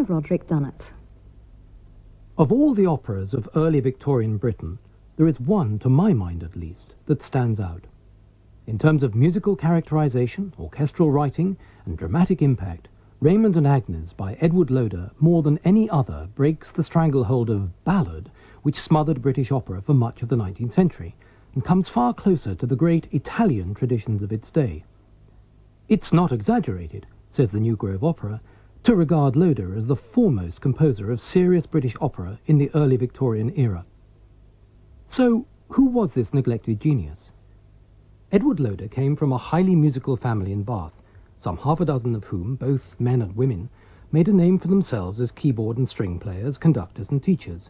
to Roderic Dunnett. Of all the operas of early Victorian Britain, there is one, to my mind at least, that stands out. In terms of musical characterization, orchestral writing, and dramatic impact, Raymond and Agnes by Edward Loder, more than any other, breaks the stranglehold of ballad which smothered British opera for much of the 19th century, and comes far closer to the great Italian traditions of its day. It's not exaggerated, says the New Grove Opera, to regard Loder as the foremost composer of serious British opera in the early Victorian era. So, who was this neglected genius? Edward Loder came from a highly musical family in Bath, some half a dozen of whom, both men and women, made a name for themselves as keyboard and string players, conductors and teachers.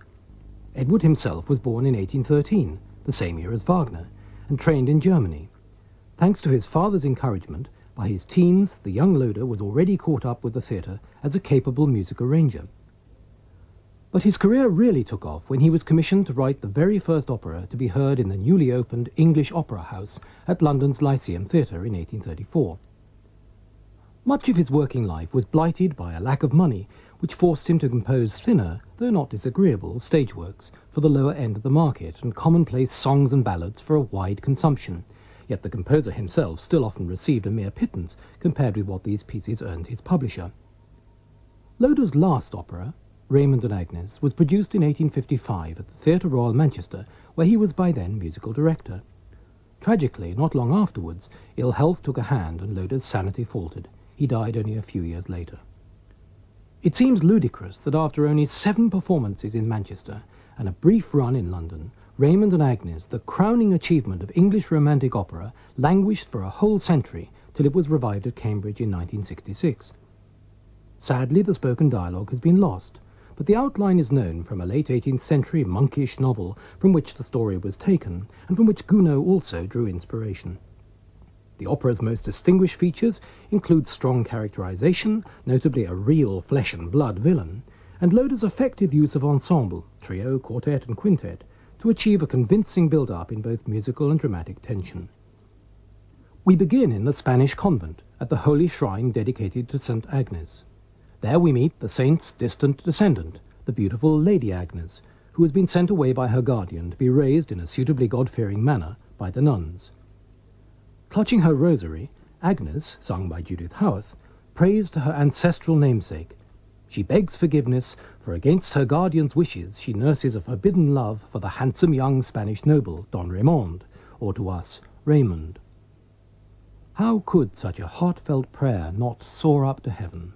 Edward himself was born in 1813, the same year as Wagner, and trained in Germany. Thanks to his father's encouragement, by his teens, the young Loder was already caught up with the theatre as a capable music arranger. But his career really took off when he was commissioned to write the very first opera to be heard in the newly opened English Opera House at London's Lyceum Theatre in 1834. Much of his working life was blighted by a lack of money, which forced him to compose thinner, though not disagreeable, stage works for the lower end of the market and commonplace songs and ballads for a wide consumption. Yet the composer himself still often received a mere pittance compared with what these pieces earned his publisher. Loder's last opera, Raymond and Agnes, was produced in 1855 at the Theatre Royal Manchester, where he was by then musical director. Tragically, not long afterwards, ill health took a hand and Loder's sanity faltered. He died only a few years later. It seems ludicrous that after only 7 performances in Manchester and a brief run in London, Raymond and Agnes, the crowning achievement of English romantic opera, languished for a whole century till it was revived at Cambridge in 1966. Sadly, the spoken dialogue has been lost, but the outline is known from a late 18th century monkish novel from which the story was taken, and from which Gounod also drew inspiration. The opera's most distinguished features include strong characterization, notably a real flesh-and-blood villain, and Loder's effective use of ensemble, trio, quartet and quintet, to achieve a convincing build-up in both musical and dramatic tension. We begin in the Spanish convent, at the holy shrine dedicated to St. Agnes. There we meet the saint's distant descendant, the beautiful Lady Agnes, who has been sent away by her guardian to be raised in a suitably God-fearing manner by the nuns. Clutching her rosary, Agnes, sung by Judith Howarth, prays to her ancestral namesake. She begs forgiveness, for against her guardian's wishes she nurses a forbidden love for the handsome young Spanish noble, Don Raymond, or to us, Raymond. How could such a heartfelt prayer not soar up to heaven?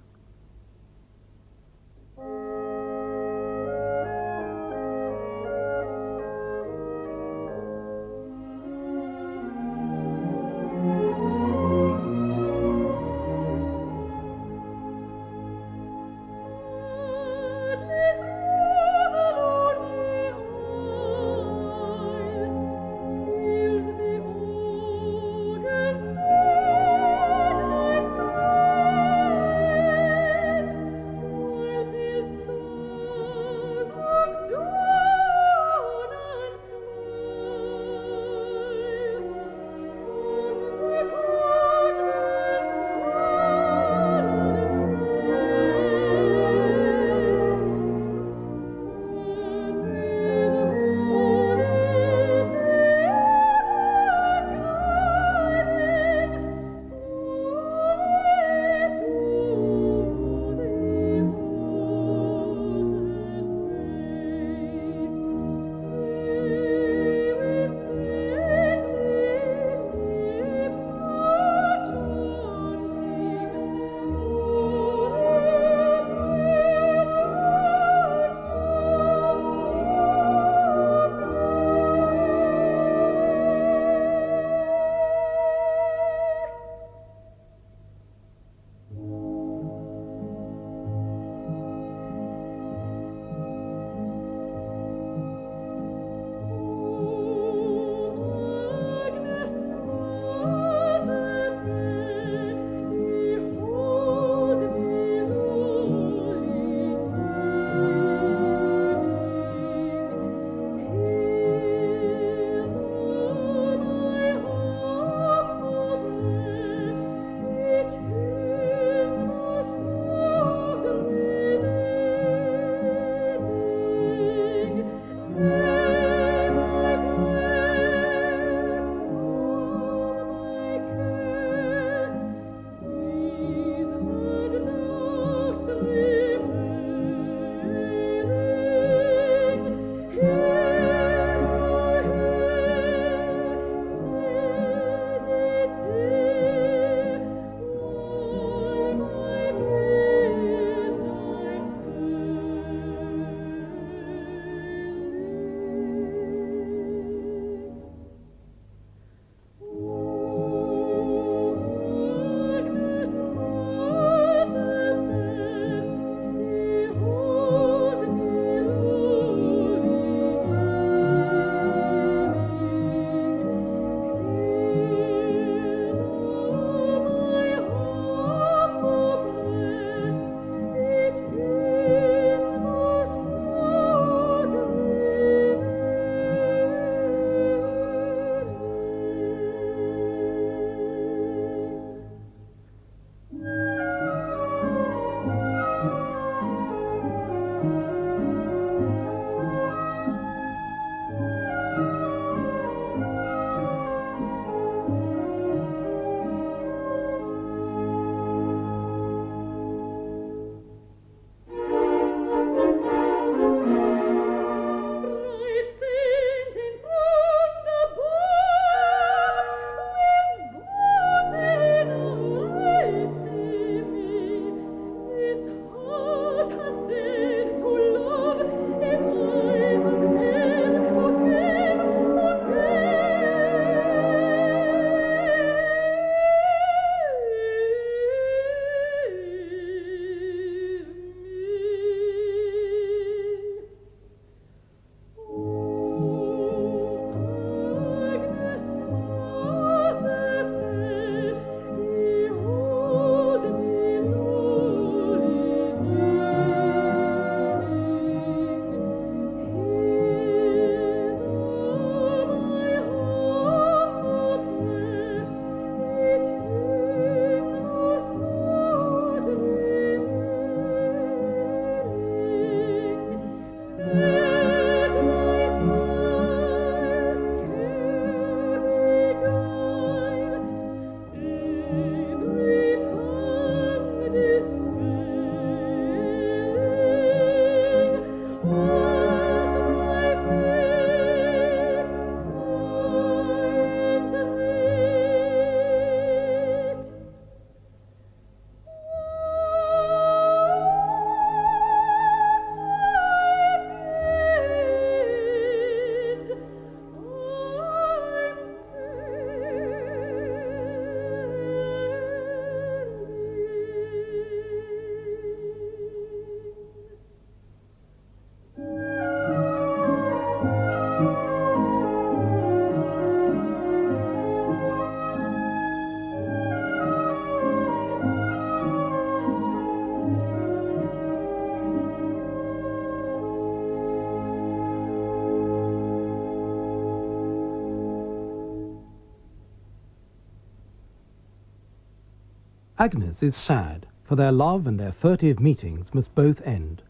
Agnes is sad, for their love and their furtive meetings must both end.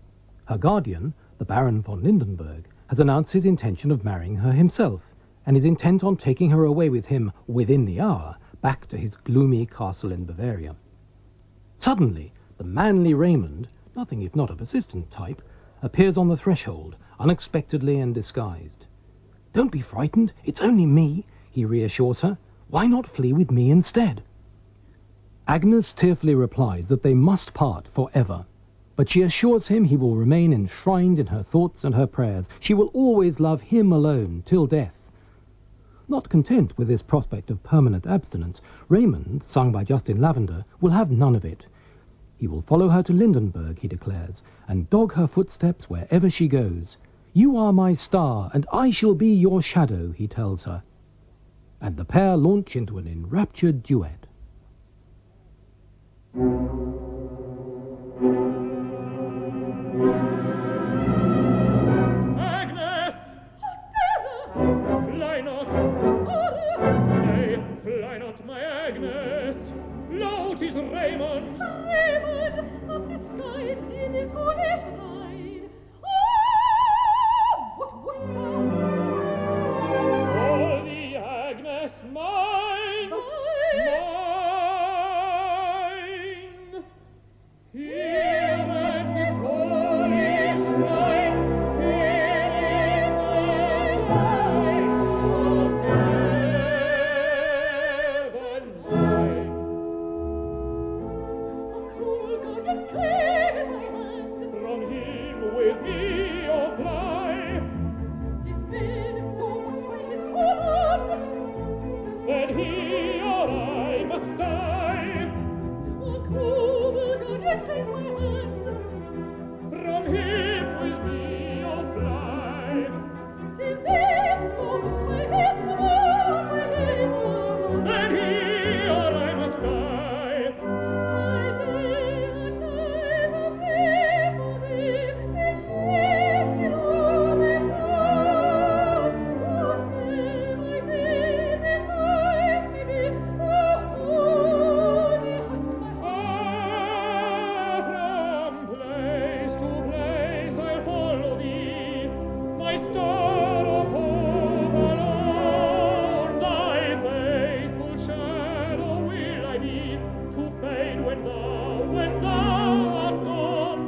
Her guardian, the Baron von Lindenberg, has announced his intention of marrying her himself, and is intent on taking her away with him within the hour, back to his gloomy castle in Bavaria. Suddenly, the manly Raymond, nothing if not a persistent type, appears on the threshold, unexpectedly and disguised. "Don't be frightened, it's only me," he reassures her. "Why not flee with me instead?" Agnes tearfully replies that they must part forever, but she assures him he will remain enshrined in her thoughts and her prayers. She will always love him alone till death. Not content with this prospect of permanent abstinence, Raymond, sung by Justin Lavender, will have none of it. He will follow her to Lindenberg, he declares, and dog her footsteps wherever she goes. "You are my star, and I shall be your shadow," he tells her. And the pair launch into an enraptured duet. Agnes! Fly not! Nay, fly not, my Agnes! Lo, 'tis Raymond! Raymond, was disguised in this holy shrine. Oh, what wouldst thou? Oh, the Agnes mine! Mine! Here at this holy shrine, here in the light of heaven mine. A cruel guardian claim thy hand. From him with me oh fly, 'Tis bid so much by his command. that he or I must die. A cruel guardian claim thy hand. From him with me oh fly, 'Tis bid so much by his command. that he or I must die. I thee and I the pray for thee, in faith below my heart. What may my fate in life may be? Oh, thee hast my heart. Ah, from place to place I'll follow thee, my star of hope alone. Thy faithful shadow will I be, to fade when thou art gone.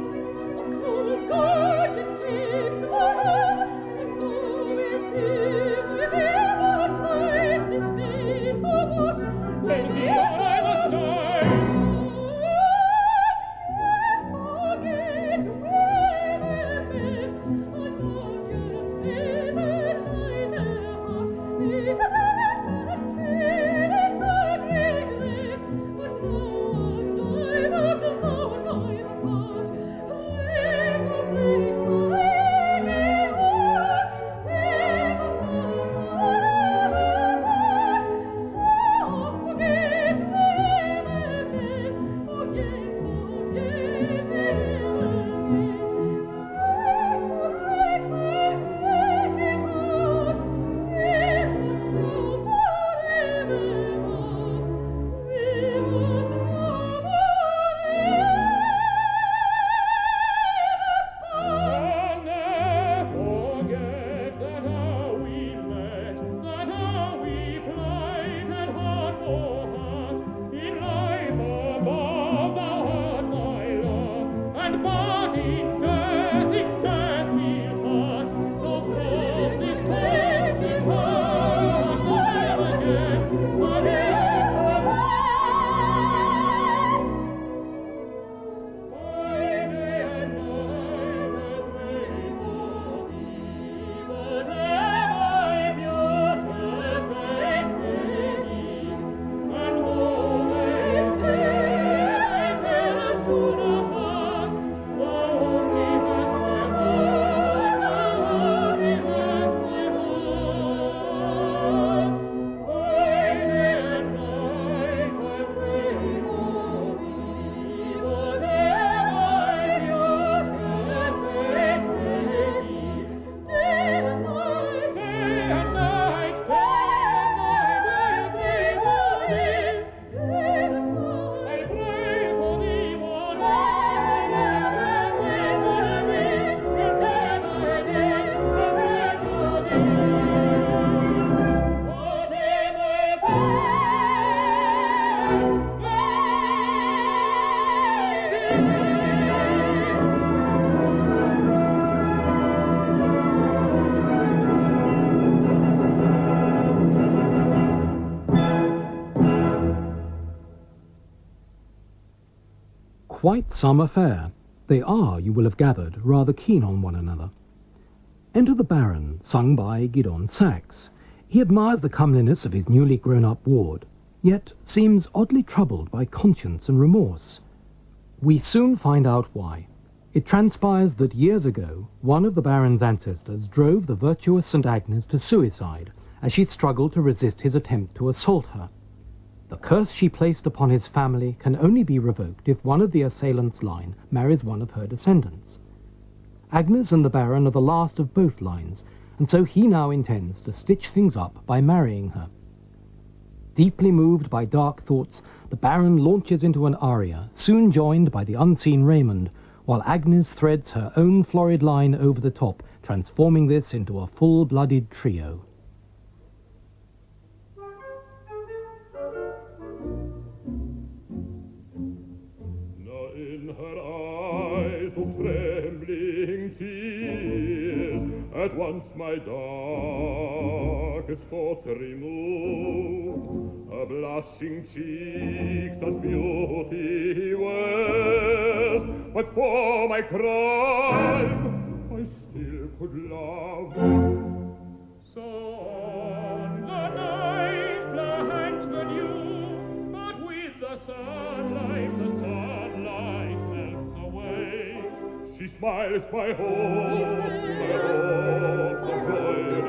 A cruel guardian claims my hand, and go with him, what might this be so much? When he or I must die. Quite some affair. They are, you will have gathered, rather keen on one another. Enter the Baron, sung by Gideon Sachs. He admires the comeliness of his newly grown-up ward, yet seems oddly troubled by conscience and remorse. We soon find out why. It transpires that years ago, one of the Baron's ancestors drove the virtuous St. Agnes to suicide as she struggled to resist his attempt to assault her. The curse she placed upon his family can only be revoked if one of the assailant's line marries one of her descendants. Agnes and the Baron are the last of both lines, and so he now intends to stitch things up by marrying her. Deeply moved by dark thoughts, the Baron launches into an aria, soon joined by the unseen Raymond, while Agnes threads her own florid line over the top, transforming this into a full-blooded trio. At once my darkest thoughts remove, her blushing cheek such beauty wears, but for my crime I still could love. So on the night hangs the dew, but with the sunlight melts away. She smiles my hopes of joy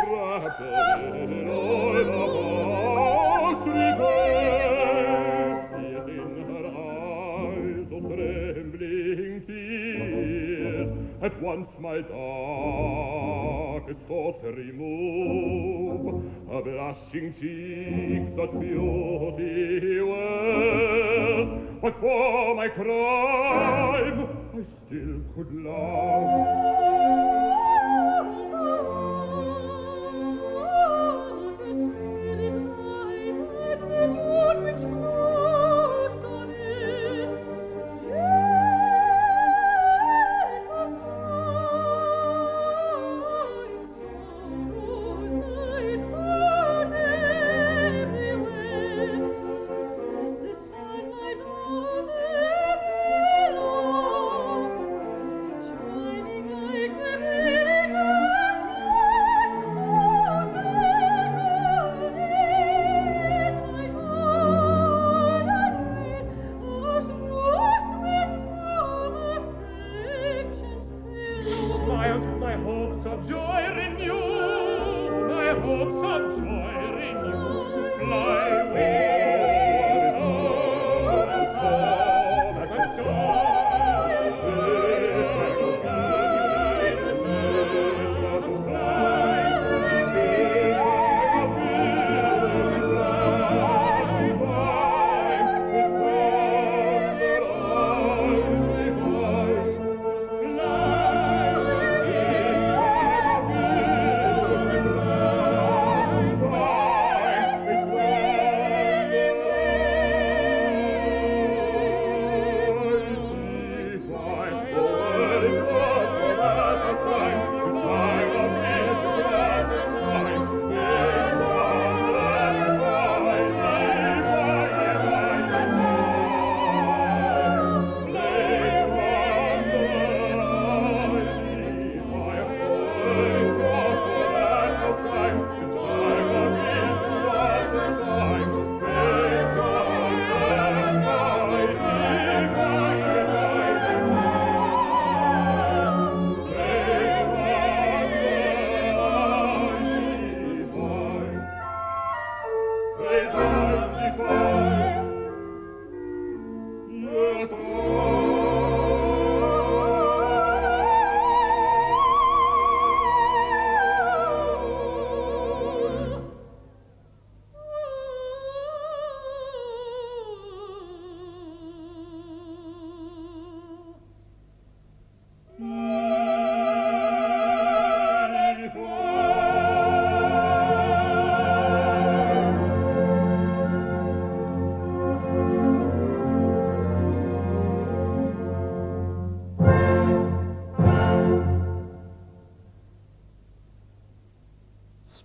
raptured in all the past regret. Yes, in her eyes those trembling tears at once my darkest thoughts remove, her blushing cheek such beauty wears, but for my crime I still could love.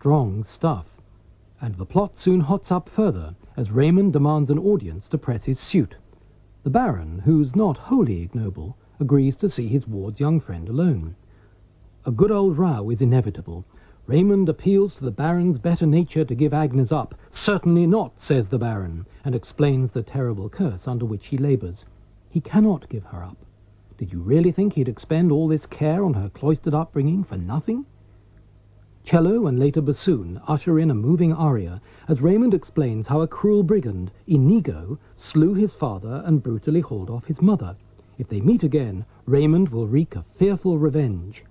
Strong stuff, and the plot soon hots up further as Raymond demands an audience to press his suit. The Baron, who's not wholly ignoble, agrees to see his ward's young friend alone. A good old row is inevitable. Raymond appeals to the Baron's better nature to give Agnes up. "Certainly not," says the Baron, and explains the terrible curse under which he labours. He cannot give her up. Did you really think he'd expend all this care on her cloistered upbringing for nothing? Cello and later bassoon usher in a moving aria as Raymond explains how a cruel brigand, Inigo, slew his father and brutally hauled off his mother. If they meet again, Raymond will wreak a fearful revenge.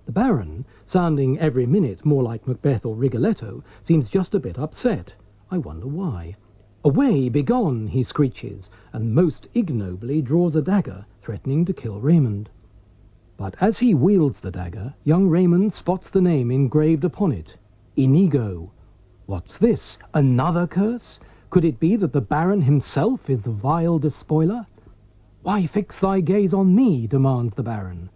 The Baron, sounding every minute more like Macbeth or Rigoletto, seems just a bit upset. I wonder why. "Away, begone," he screeches, and most ignobly draws a dagger, threatening to kill Raymond. But as he wields the dagger, young Raymond spots the name engraved upon it, Inigo. What's this? Another curse? Could it be that the Baron himself is the vile despoiler? "Why fix thy gaze on me?" demands the Baron.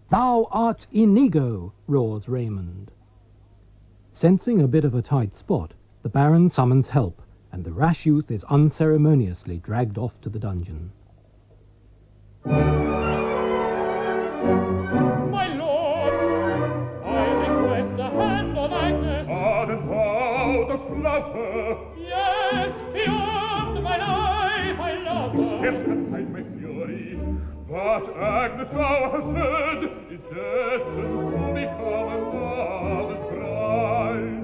"Thou art Inigo," roars Raymond. Sensing a bit of a tight spot, the Baron summons help, and the rash youth is unceremoniously dragged off to the dungeon. My lord, I request the hand of Agnes. That thou dost love her, Yes, beyond my life I love scarce her. can hide my fury. But Agnes, thou hast heard, is destined to become a mother's bride.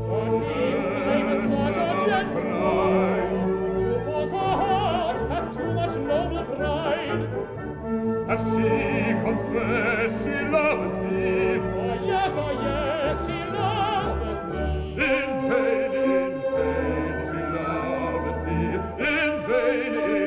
But he claimeth such a gentleman, to force her heart hath too much noble pride. Hath she confessed she loveth thee? Oh yes, she loveth me. In vain she loveth thee. In vain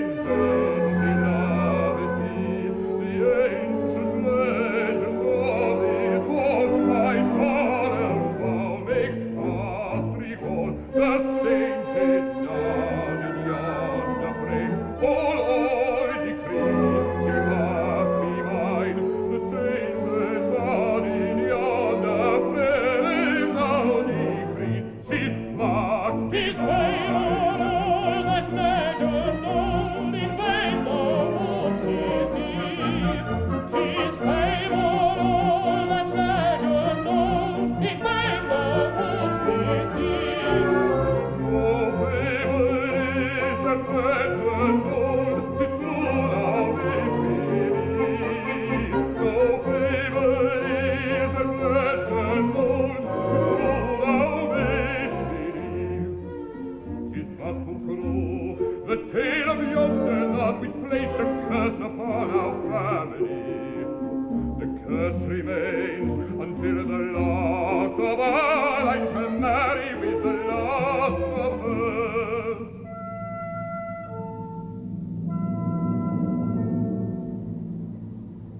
she loveth thee. The ancient legend of this one my sorrow vow makes past recall. The sainted nun in yonder frame, all decree she must be mine. The sainted nun in yonder frame now decrees she must be His favor all that legend old in vain thou wouldst deceive. 'Tis favor all that legend old in vain thou wouldst deceive. No fable is that legend old, 'tis true thou mayst believe. No fable is that legend old, 'tis true thou mayst believe. 'Tis but too true, the tale of yonder nun which placed a curse upon our family. The curse remains until the last of all I shall marry with the last of hers.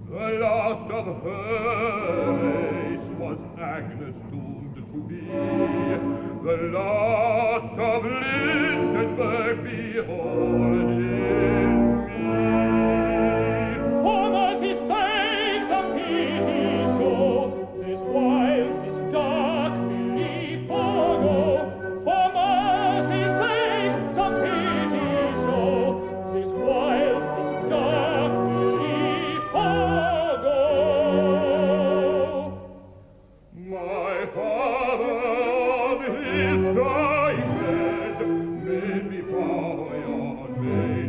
The last of her race was Agnes doomed to be. The last of Lindenberg, behold in me. For mercy's sake, some pity show. This wild, this dark belief forego. For mercy's sake, some pity show. This wild, this dark belief forego. My father on his dying bed made me vow on me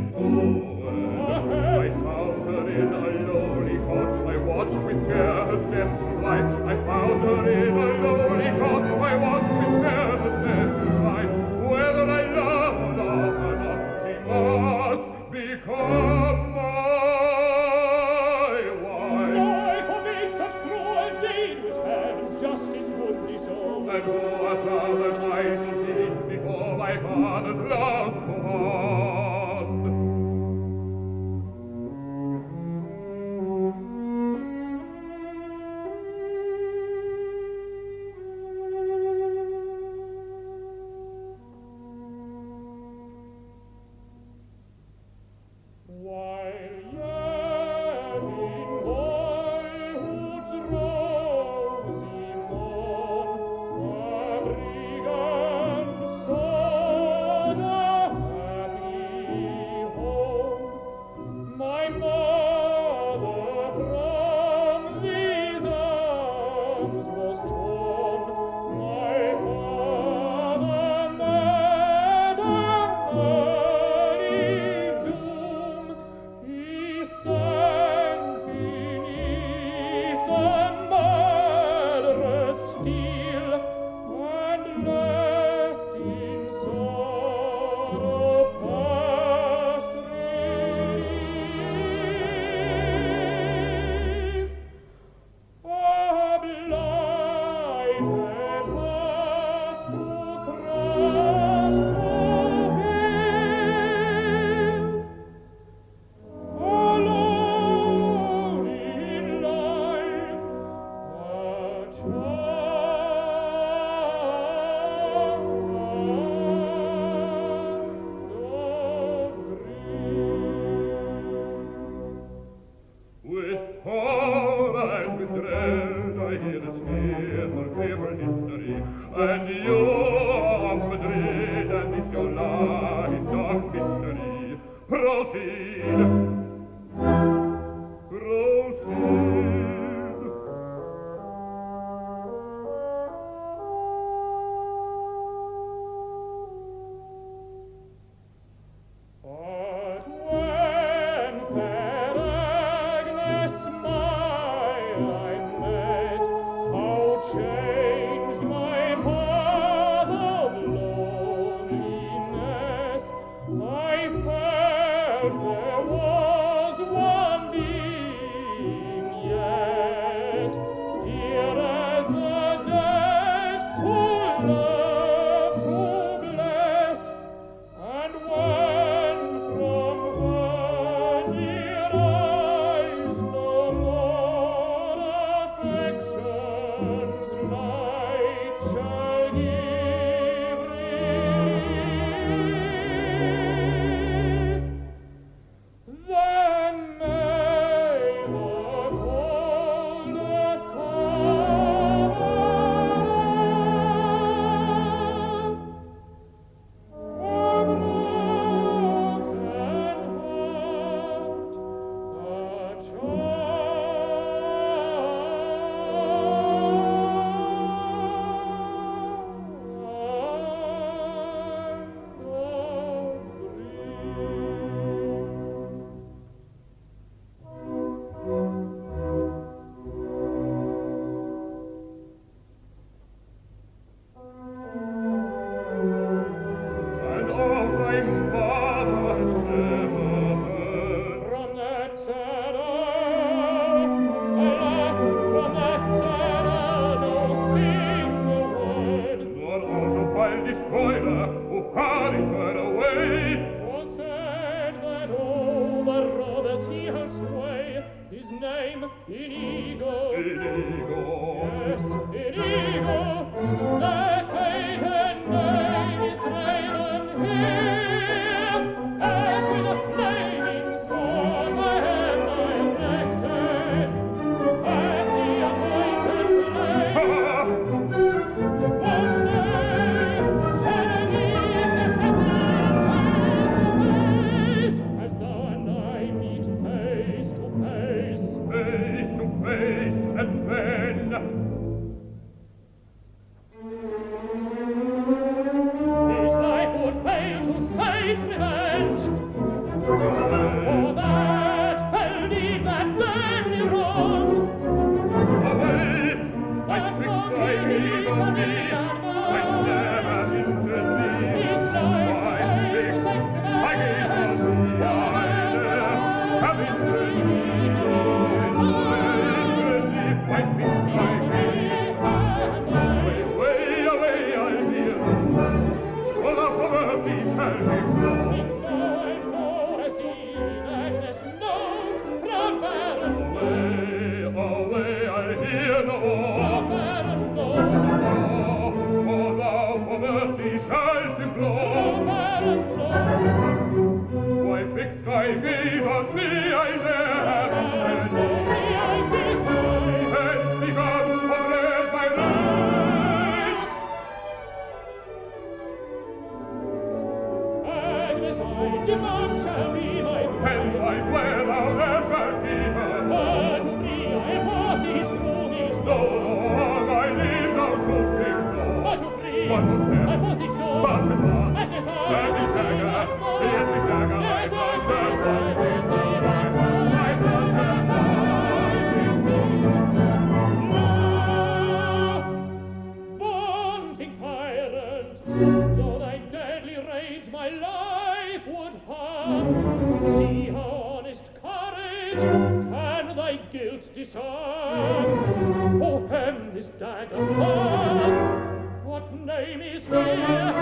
Can thy guilt discern? O hem this dagger burn! What name is here?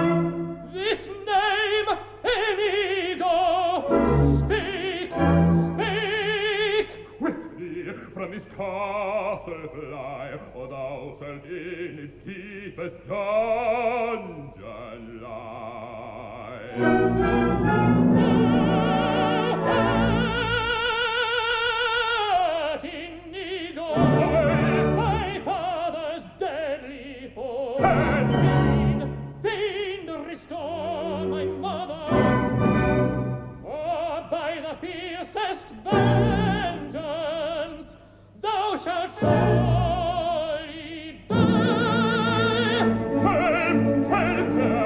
This name, Inigo! Speak, speak! Quickly from this castle fly, or thou shalt in its deepest dungeon Inigo, my father's deadly foe! Fiend, restore my mother! Or by the fiercest vengeance thou shalt surely die! Help! Help!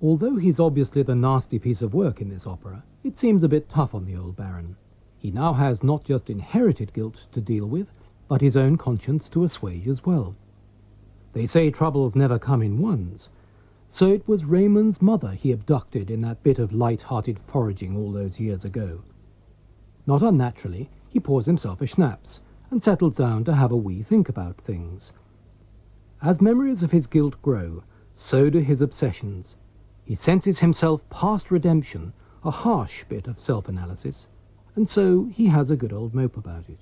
Although he's obviously the nasty piece of work in this opera, it seems a bit tough on the old Baron. He now has not just inherited guilt to deal with, but his own conscience to assuage as well. They say troubles never come in ones, so it was Raymond's mother he abducted in that bit of light-hearted foraging all those years ago. Not unnaturally, he pours himself a schnapps, and settles down to have a wee think about things. As memories of his guilt grow, so do his obsessions. He senses himself past redemption, a harsh bit of self-analysis, and so he has a good old mope about it.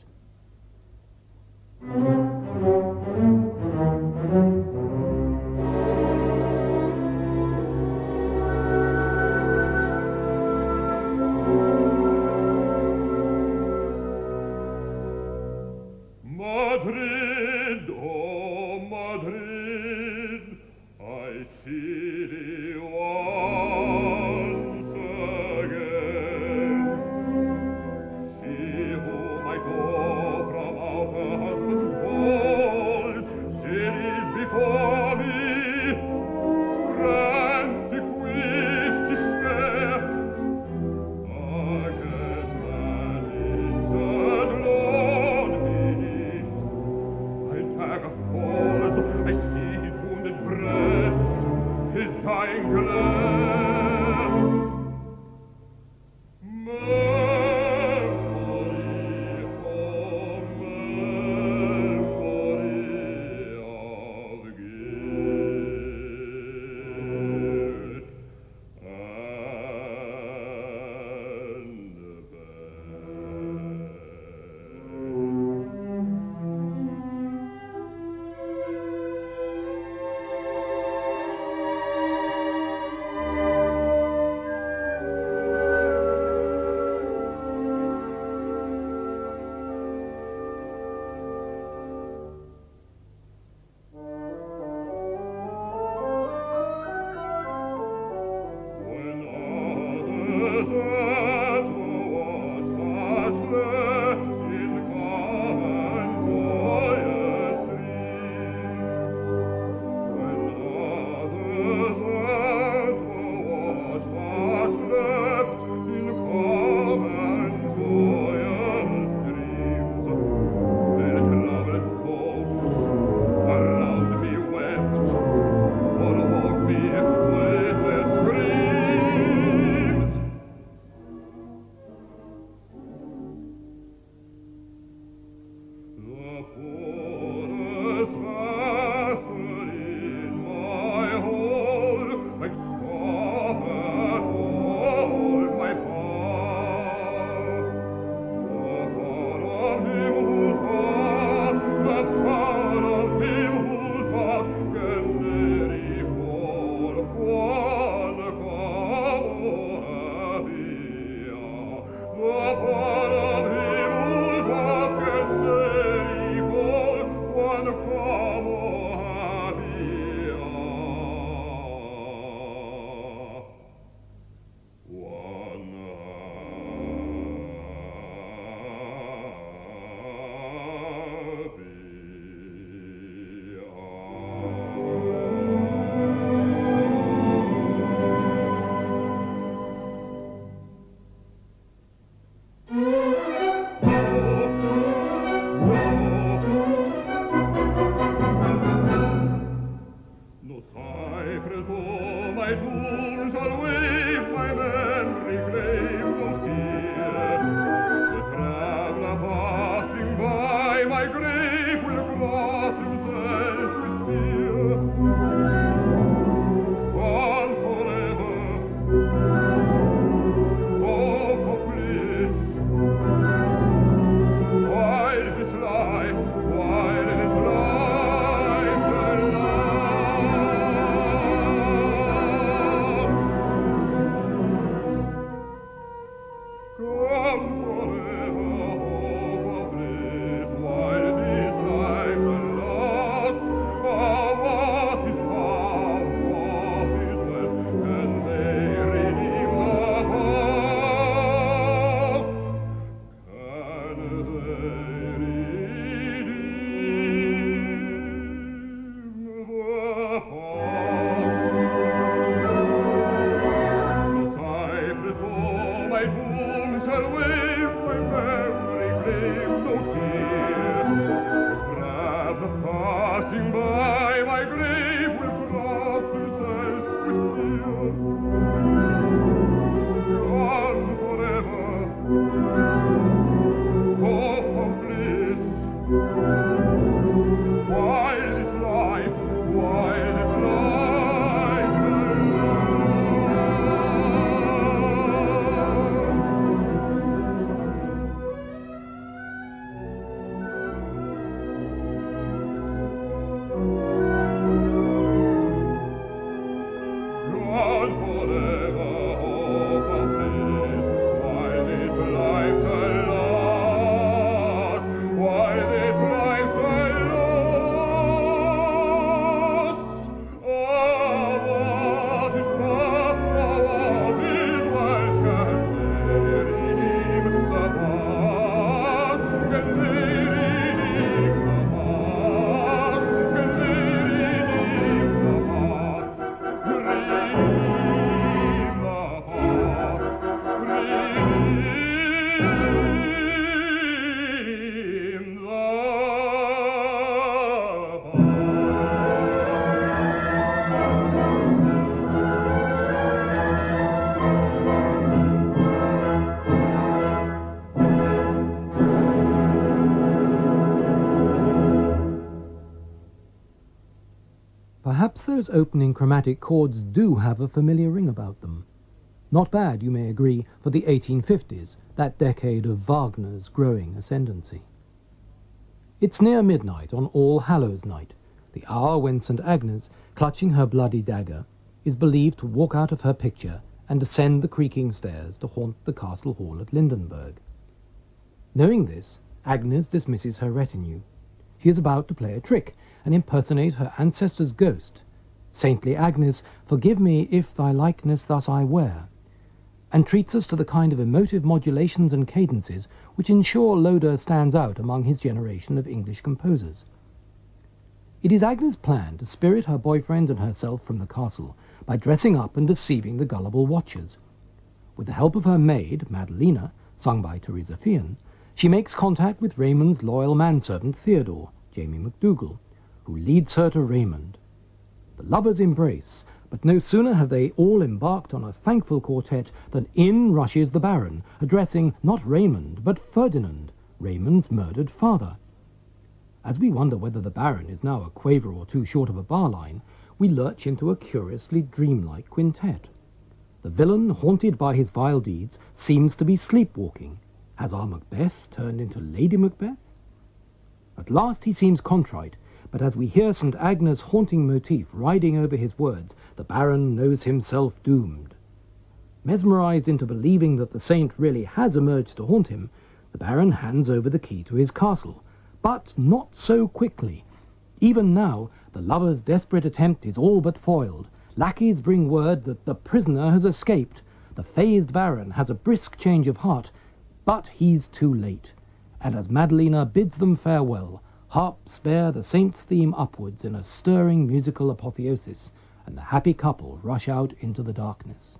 Madrid, oh Madrid, I see thee once again. She whom I tore from out her husband's home shall wave my memory flame no tear. Perhaps the passing by my grave will cross himself with fear. Gone forever, hope of bliss. While this life shall last. Gone forever, hope of bliss. While this life shall last. While this life shall last. Oh, what is past? Oh, what is well can they redeem the past? Can they redeem the past? Can they redeem the past? Redeem the past. Redeem the Perhaps those opening chromatic chords do have a familiar ring about them. Not bad, you may agree, for the 1850s, that decade of Wagner's growing ascendancy. It's near midnight on All Hallows Night, the hour when St. Agnes, clutching her bloody dagger, is believed to walk out of her picture and descend the creaking stairs to haunt the castle hall at Lindenberg. Knowing this, Agnes dismisses her retinue. She is about to play a trick and impersonate her ancestor's ghost. Saintly Agnes, forgive me if thy likeness thus I wear, and treats us to the kind of emotive modulations and cadences which ensure Loder stands out among his generation of English composers. It is Agnes' plan to spirit her boyfriend and herself from the castle by dressing up and deceiving the gullible watchers. With the help of her maid, Madalena, sung by Teresa Fian, she makes contact with Raymond's loyal manservant Theodore, Jamie McDougall, who leads her to Raymond. The lovers embrace, but no sooner have they all embarked on a thankful quartet than in rushes the Baron, addressing not Raymond, but Ferdinand, Raymond's murdered father. As we wonder whether the Baron is now a quaver or two short of a bar line, we lurch into a curiously dreamlike quintet. The villain, haunted by his vile deeds, seems to be sleepwalking. Has our Macbeth turned into Lady Macbeth? At last he seems contrite, but as we hear St. Agnes' haunting motif riding over his words, the Baron knows himself doomed. Mesmerized into believing that the saint really has emerged to haunt him, the Baron hands over the key to his castle. But not so quickly. Even now, the lover's desperate attempt is all but foiled. Lackeys bring word that the prisoner has escaped. The phased Baron has a brisk change of heart, but he's too late. And as Madalena bids them farewell, harps bear the saint's theme upwards in a stirring musical apotheosis, and the happy couple rush out into the darkness.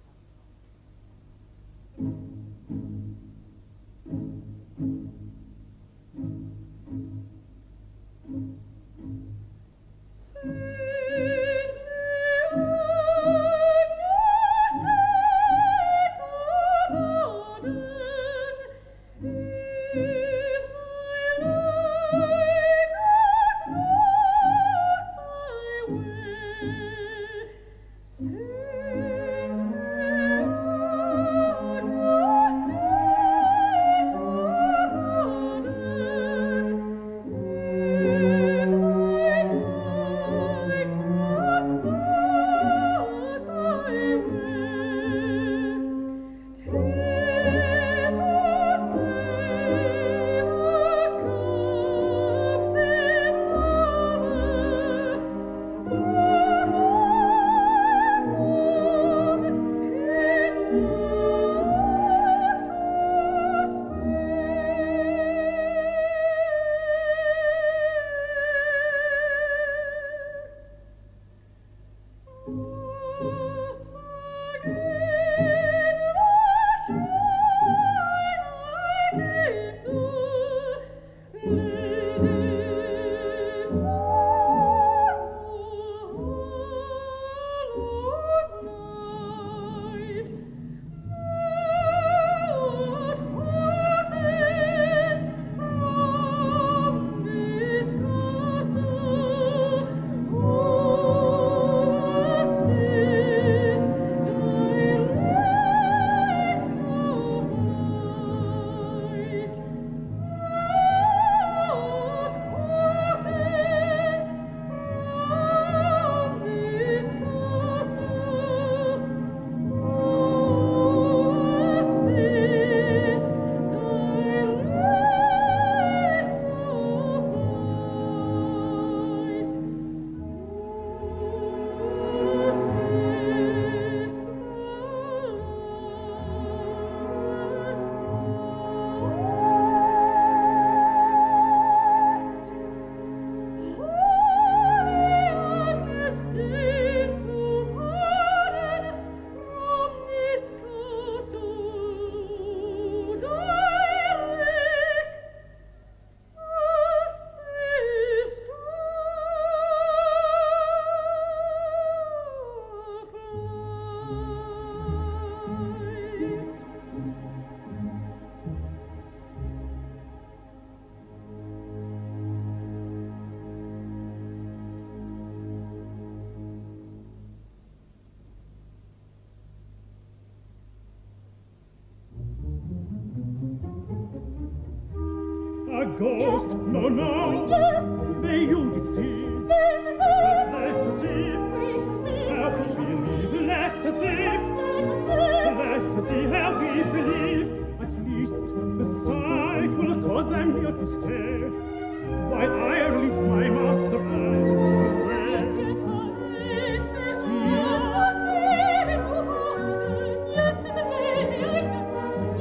ghost? No, no. Yes. May you deceive? Let Let us see. How we believe. Let us see. Let us see how we believe. At least the sight will cause them here to stay, while I release my master and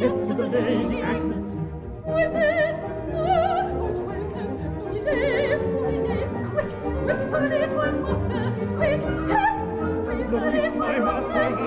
yes, 'tis the Lady Agnes. Quick, to release my master, quick, hence, Release my master and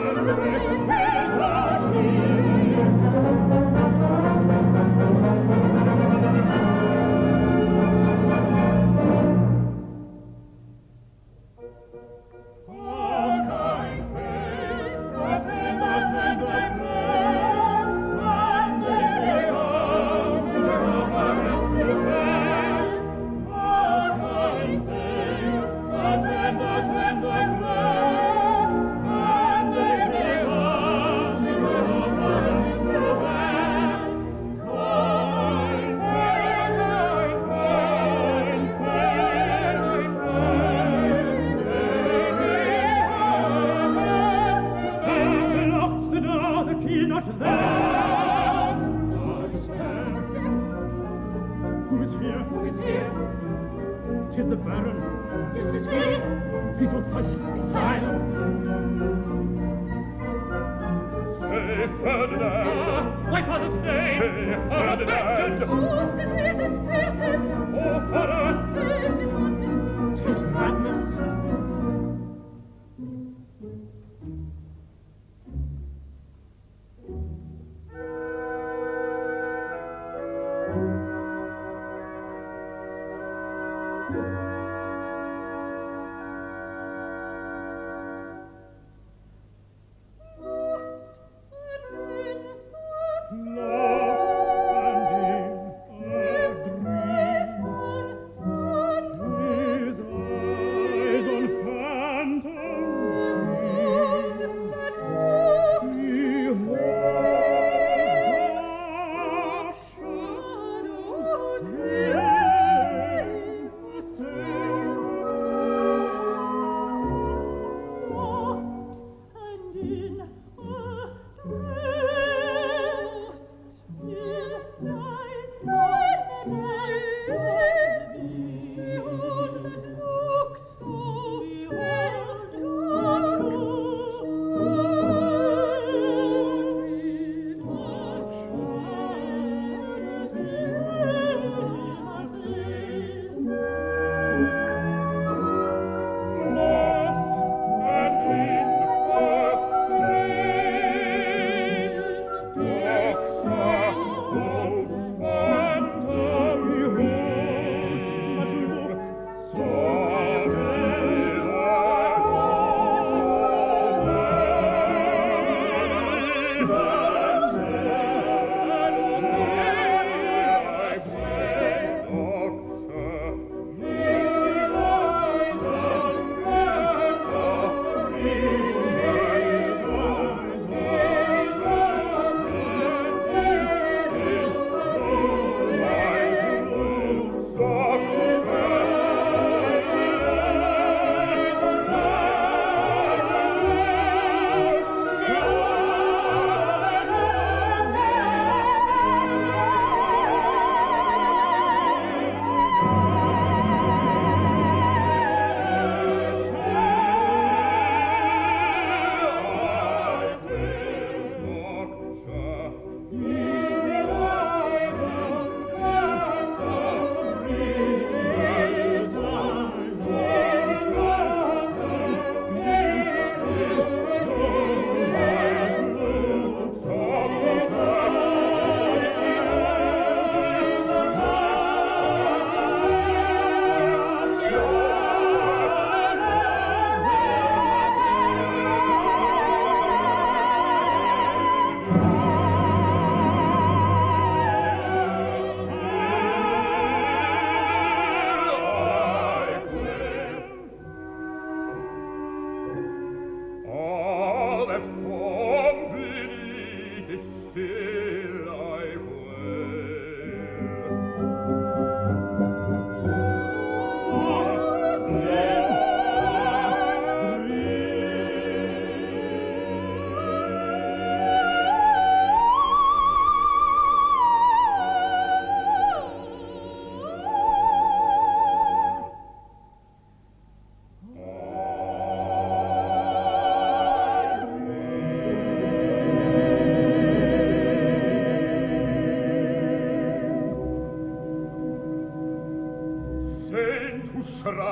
Tis the Baron. Yes, 'tis he. He will thus be silence. Stay, Ferdinand! My father's name! Stay, Ferdinand! Oh, his reason, reason. Oh, horror! Save his madness. 'Tis madness.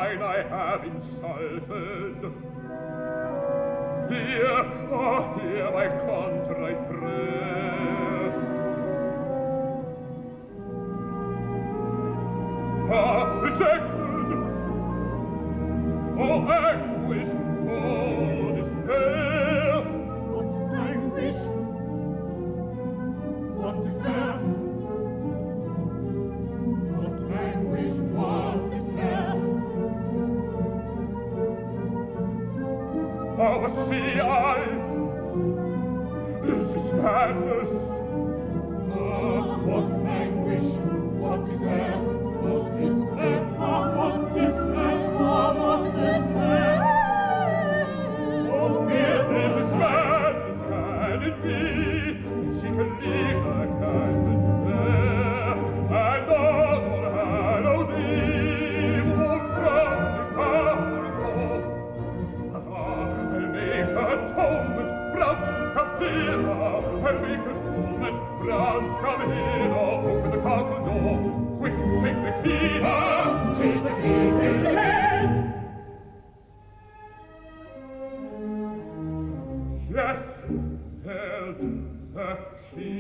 mine I have insulted. Hear my contrite prayer. Rejected! Oh, anguish! Oh, despair! What anguish! What despair! What anguish! What despair! What see I? Is this madness? What anguish! What despair! What despair! What despair! What despair! Oh, fearful this madness can it be that she can leave her kindness there, and on Hallows Eve walk from this castle floor? I'll make atonement, Franz, come hither. I'll make atonement, Franz, come hither. Open the castle door. Quick, take the key. Tis the key, tis the key! Yes, there's the key.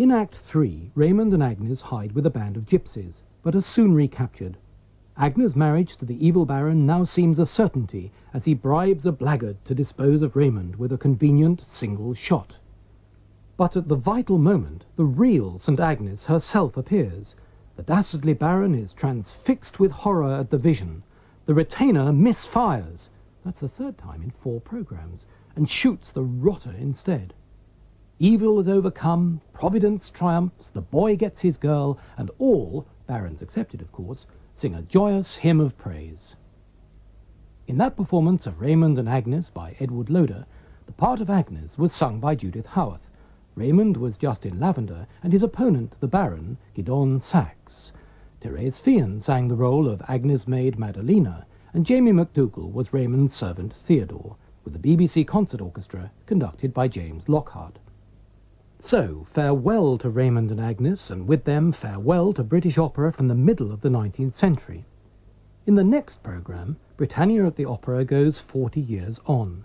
In Act 3, Raymond and Agnes hide with a band of gypsies, but are soon recaptured. Agnes' marriage to the evil Baron now seems a certainty, as he bribes a blackguard to dispose of Raymond with a convenient single shot. But at the vital moment, the real St. Agnes herself appears. The dastardly Baron is transfixed with horror at the vision. The retainer misfires, that's the third time in 4 programs, and shoots the rotter instead. Evil is overcome, Providence triumphs, the boy gets his girl, and all, barons accepted of course, sing a joyous hymn of praise. In that performance of Raymond and Agnes by Edward Loder, the part of Agnes was sung by Judith Howarth. Raymond was Justin Lavender, and his opponent, the Baron, Gidon Sachs. Therese Fian sang the role of Agnes' maid Madalena, and Jamie McDougall was Raymond's servant Theodore, with the BBC Concert Orchestra conducted by James Lockhart. So, farewell to Raymond and Agnes, and with them farewell to British opera from the middle of the 19th century. In the next programme, Britannia at the Opera goes 40 years on.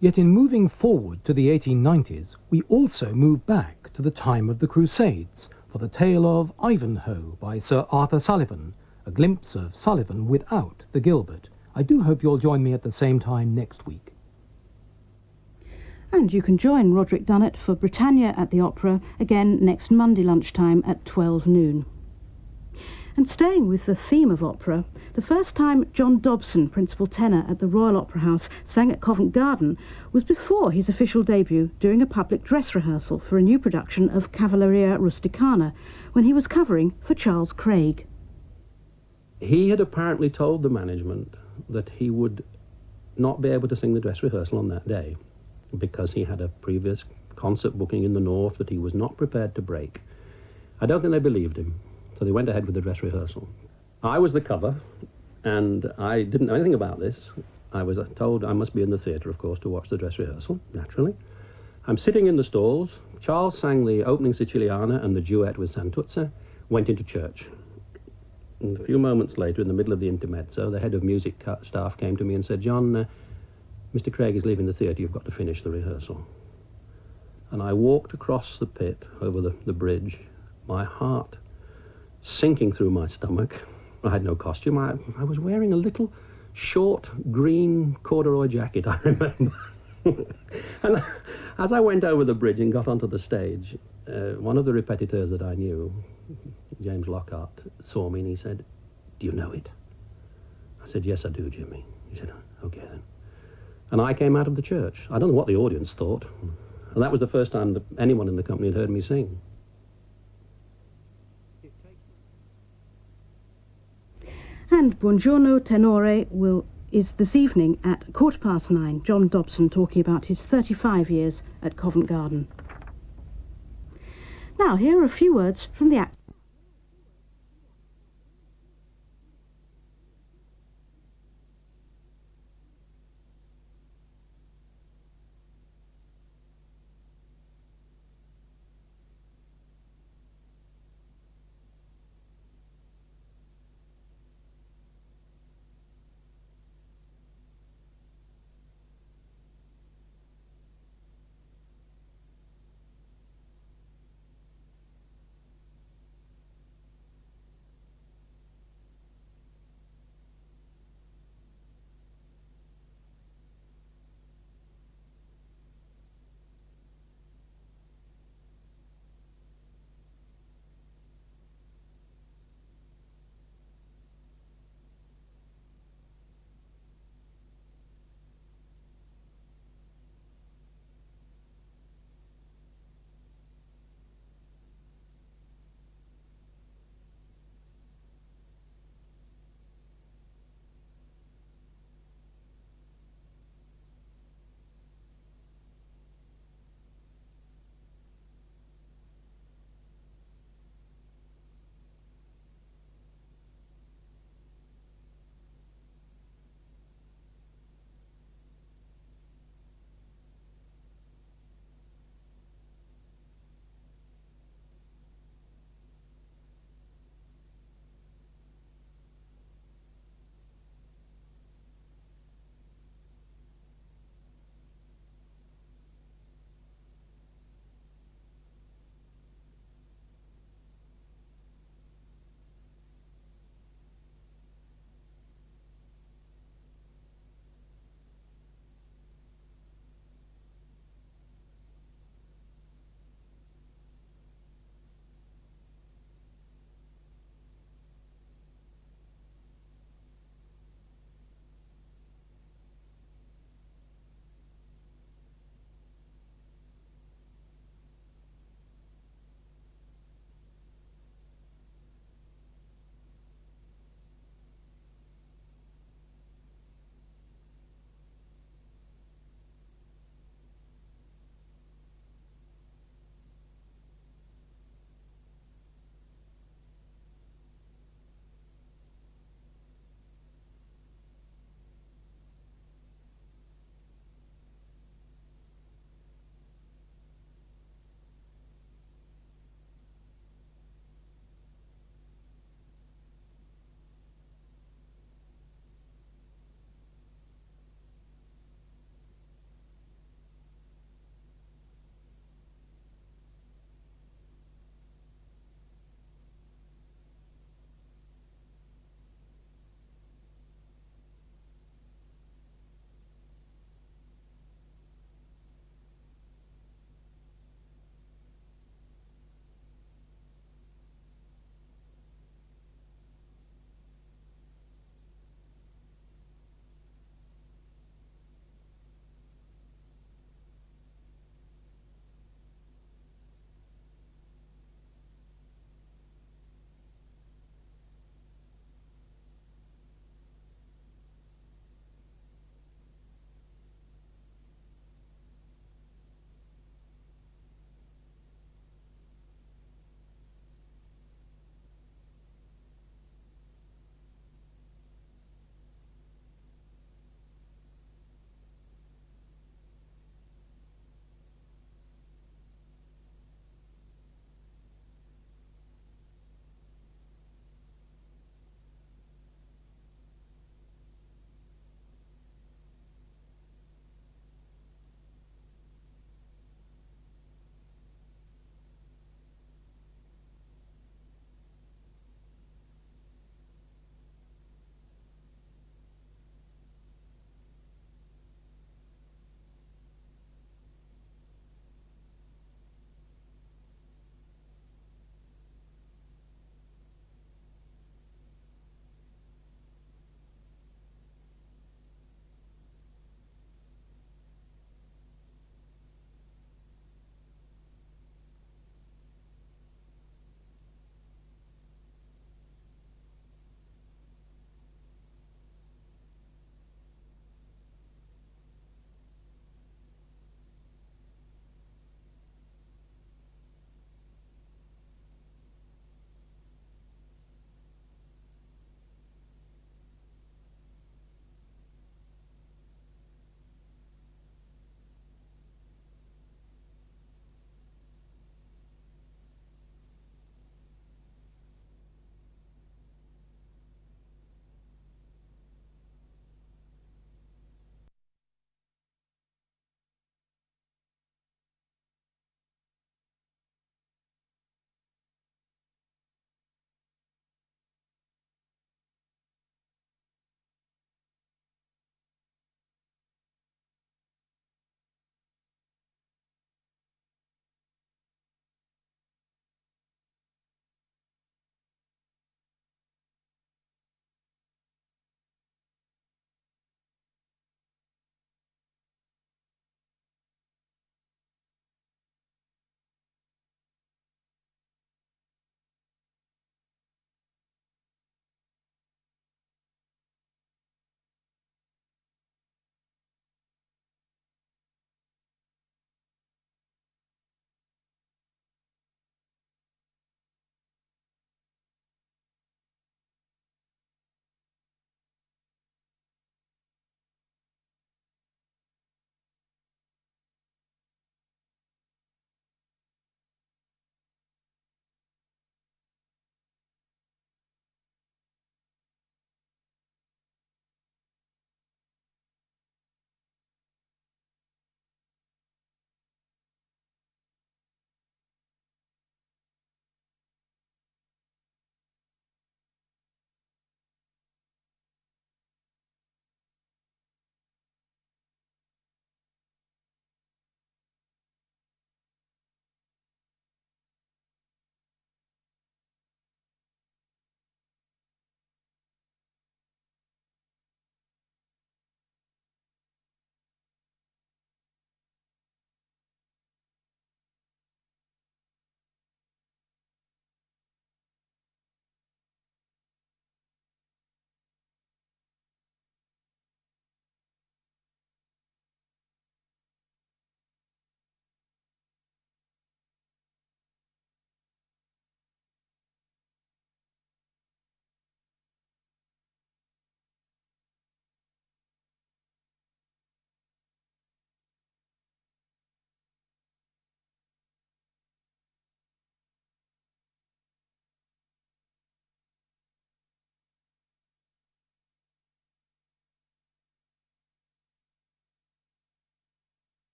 Yet in moving forward to the 1890s, we also move back to the time of the Crusades, for the tale of Ivanhoe by Sir Arthur Sullivan, a glimpse of Sullivan without the Gilbert. I do hope you'll join me at the same time next week. And you can join Roderic Dunnett for Britannia at the Opera again next Monday lunchtime at 12 noon. And staying with the theme of opera, the first time John Dobson, principal tenor at the Royal Opera House, sang at Covent Garden was before his official debut during a public dress rehearsal for a new production of Cavalleria Rusticana, when he was covering for Charles Craig. He had apparently told the management that he would not be able to sing the dress rehearsal on that day, because he had a previous concert booking in the north that he was not prepared to break. I don't think they believed him, so they went ahead with the dress rehearsal. I was the cover, and I didn't know anything about this. I was told I must be in the theatre, of course, to watch the dress rehearsal, naturally. I'm sitting in the stalls. Charles sang the opening Siciliana and the duet with Santuzza, went into church. And a few moments later, in the middle of the intermezzo, the head of music staff came to me and said, "John, Mr. Craig is leaving the theatre, you've got to finish the rehearsal." And I walked across the pit, over the bridge, my heart sinking through my stomach. I had no costume. I was wearing a little short green corduroy jacket, I remember. And as I went over the bridge and got onto the stage, one of the repetiteurs that I knew, James Lockhart, saw me and he said, "Do you know it?" I said, "Yes, I do, Jimmy." He said, "Okay then." And I came out of the church. I don't know what the audience thought. And that was the first time that anyone in the company had heard me sing. And Buongiorno Tenore is this evening at 9:15. John Dobson talking about his 35 years at Covent Garden. Now, here are a few words from the act.